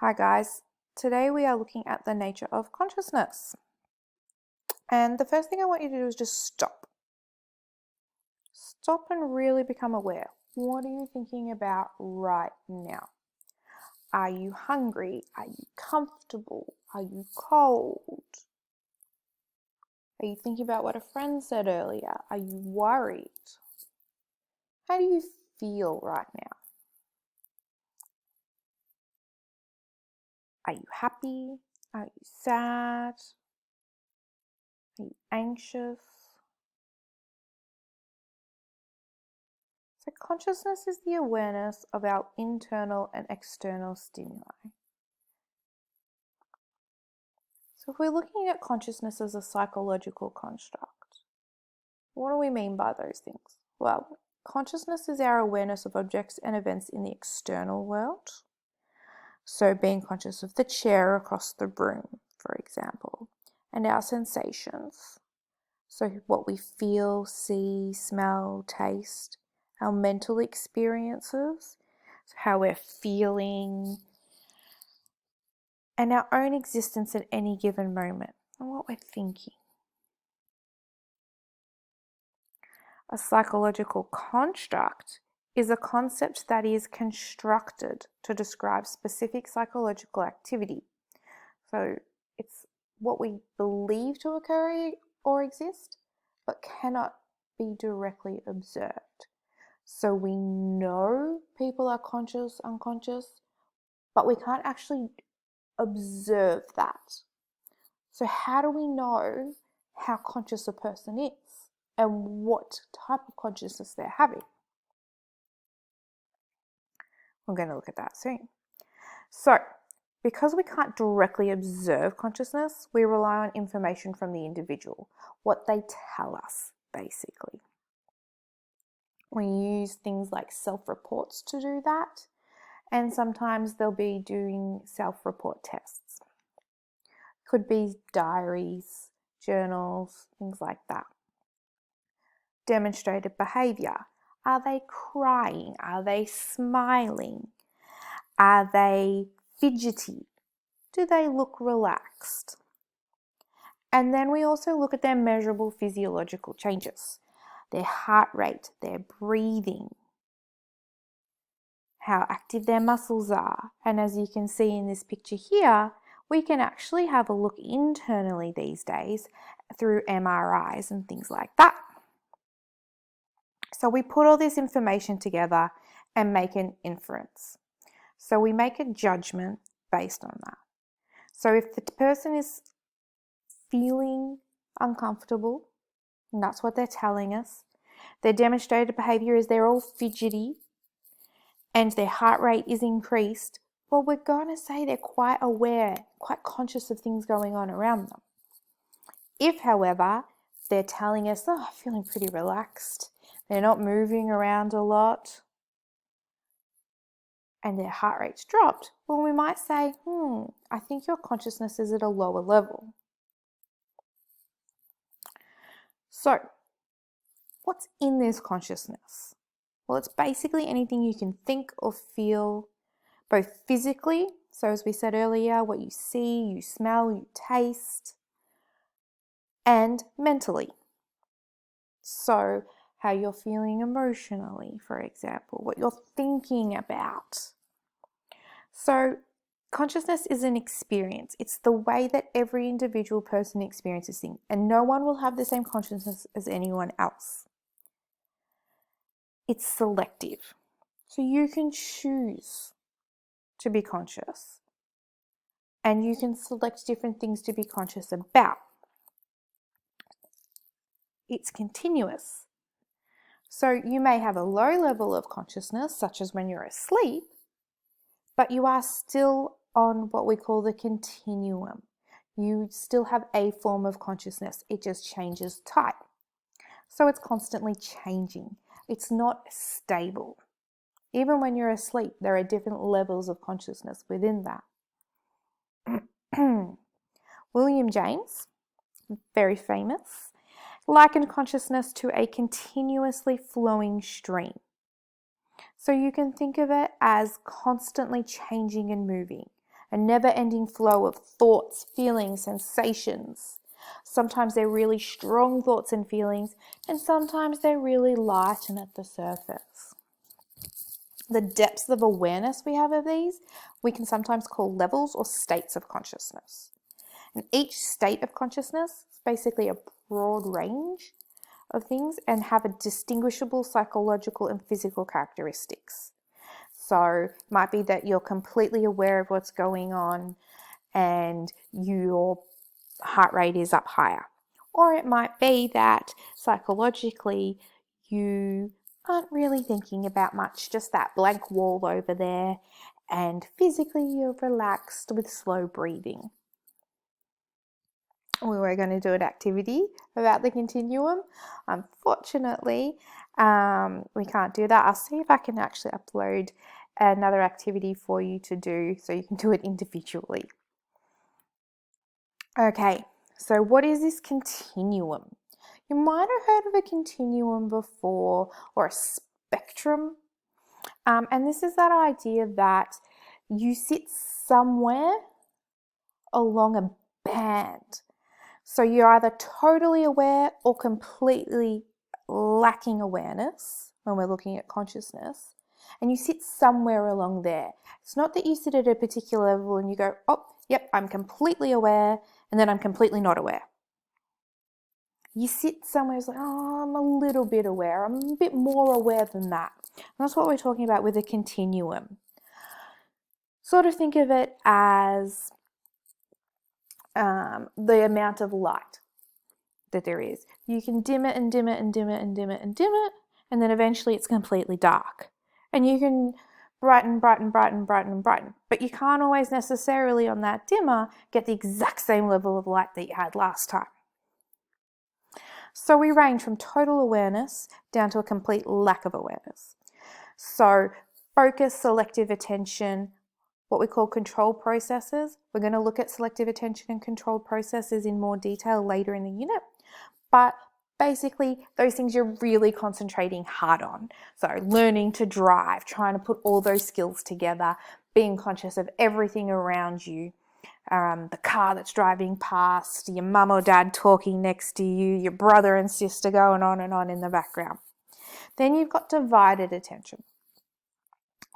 Hi guys, today we are looking at the nature of consciousness. And the first thing I want you to do is just stop. Stop and really become aware. What are you thinking about right now? Are you hungry? Are you comfortable? Are you cold? Are you thinking about what a friend said earlier? Are you worried? How do you feel right now? Are you happy? Are you sad? Are you anxious? So consciousness is the awareness of our internal and external stimuli. So if we're looking at consciousness as a psychological construct, what do we mean by those things? Well, consciousness is our awareness of objects and events in the external world. So being conscious of the chair across the room, for example, and our sensations. So what we feel, see, smell, taste, our mental experiences, so how we're feeling, and our own existence at any given moment, and what we're thinking. A psychological construct is a concept that is constructed to describe specific psychological activity. So it's what we believe to occur or exist, but cannot be directly observed. So we know people are conscious, unconscious, but we can't actually observe that. So how do we know how conscious a person is and what type of consciousness they're having? We're going to look at that soon. So, because we can't directly observe consciousness, we rely on information from the individual, what they tell us, basically. We use things like self-reports to do that, and sometimes they'll be doing self-report tests. Could be diaries, journals, things like that. Demonstrated behavior. Are they crying? Are they smiling? Are they fidgety? Do they look relaxed? And then we also look at their measurable physiological changes. Their heart rate, their breathing, how active their muscles are. And as you can see in this picture here, we can actually have a look internally these days through MRIs and things like that. So we put all this information together and make an inference. So we make a judgment based on that. So if the person is feeling uncomfortable, and that's what they're telling us, their demonstrated behavior is they're all fidgety and their heart rate is increased, well, we're going to say they're quite aware, quite conscious of things going on around them. If, however, they're telling us, oh, I'm feeling pretty relaxed, they're not moving around a lot, and their heart rate's dropped, well, we might say, I think your consciousness is at a lower level. So, what's in this consciousness? Well, it's basically anything you can think or feel, both physically, so as we said earlier, what you see, you smell, you taste, and mentally. So how you're feeling emotionally, for example, what you're thinking about. So consciousness is an experience. It's the way that every individual person experiences things, and no one will have the same consciousness as anyone else. It's selective. So you can choose to be conscious, and you can select different things to be conscious about. It's continuous. So you may have a low level of consciousness, such as when you're asleep, but you are still on what we call the continuum. You still have a form of consciousness. It just changes type. So it's constantly changing. It's not stable. Even when you're asleep, there are different levels of consciousness within that. William James, very famous, likened consciousness to a continuously flowing stream. So you can think of it as constantly changing and moving. a never-ending flow of thoughts, feelings, sensations. Sometimes they're really strong thoughts and feelings, and sometimes they're really light and at the surface. The depths of awareness we have of these, we can sometimes call levels or states of consciousness. And each state of consciousness is basically a broad range of things and have a distinguishable psychological and physical characteristics. So it might be that you're completely aware of what's going on and your heart rate is up higher. Or it might be that psychologically you aren't really thinking about much, just that blank wall over there, and physically you're relaxed with slow breathing. We were going to do an activity about the continuum. Unfortunately, we can't do that. I'll see if I can actually upload another activity for you to do so you can do it individually. Okay, so what is this continuum? You might have heard of a continuum before, or a spectrum. And this is that idea that you sit somewhere along a band. So you're either totally aware or completely lacking awareness when we're looking at consciousness, and you sit somewhere along there. It's not that you sit at a particular level and you go, oh, yep, I'm completely aware, and then I'm completely not aware. You sit somewhere, it's like, oh, I'm a little bit aware. I'm a bit more aware than that. And that's what we're talking about with a continuum. Sort of think of it as the amount of light that there is. You can dim it and dim it and dim it and dim it and dim it, and then eventually it's completely dark. And you can brighten, brighten, brighten, brighten, brighten. But you can't always necessarily on that dimmer get the exact same level of light that you had last time. So we range from total awareness down to a complete lack of awareness. So focus, selective attention, what we call control processes. We're going to look at selective attention and control processes in more detail later in the unit. But basically, those things you're really concentrating hard on. So learning to drive, trying to put all those skills together, being conscious of everything around you. The car that's driving past, your mum or dad talking next to you, your brother and sister going on and on in the background. Then you've got divided attention.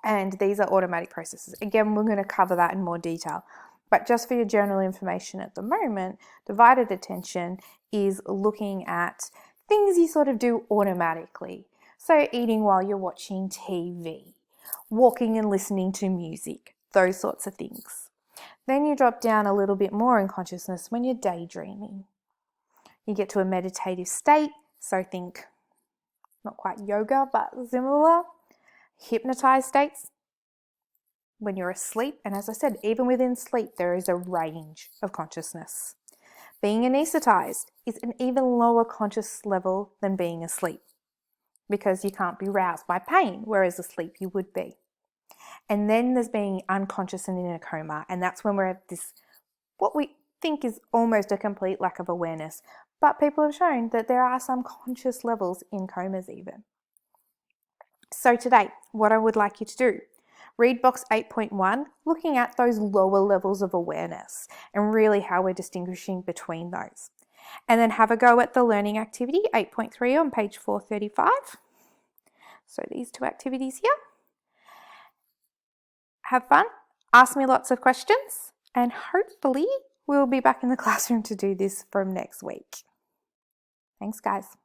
And these are automatic processes. Again, we're going to cover that in more detail. But just for your general information at the moment, divided attention is looking at things you sort of do automatically. So eating while you're watching TV, walking and listening to music, those sorts of things. Then you drop down a little bit more in consciousness when you're daydreaming. You get to a meditative state, so think not quite yoga, but similar. Hypnotized states when you're asleep, and as I said, even within sleep there is a range of consciousness. Being anesthetized is an even lower conscious level than being asleep because you can't be roused by pain, whereas asleep you would be. And then there's being unconscious and in a coma, and that's when we're at this, what we think is almost a complete lack of awareness, but people have shown that there are some conscious levels in comas even. So today, what I would like you to do, read box 8.1, looking at those lower levels of awareness and really how we're distinguishing between those. And then have a go at the learning activity 8.3 on page 435. So these two activities here. Have fun, ask me lots of questions, and hopefully we'll be back in the classroom to do this from next week. Thanks, guys.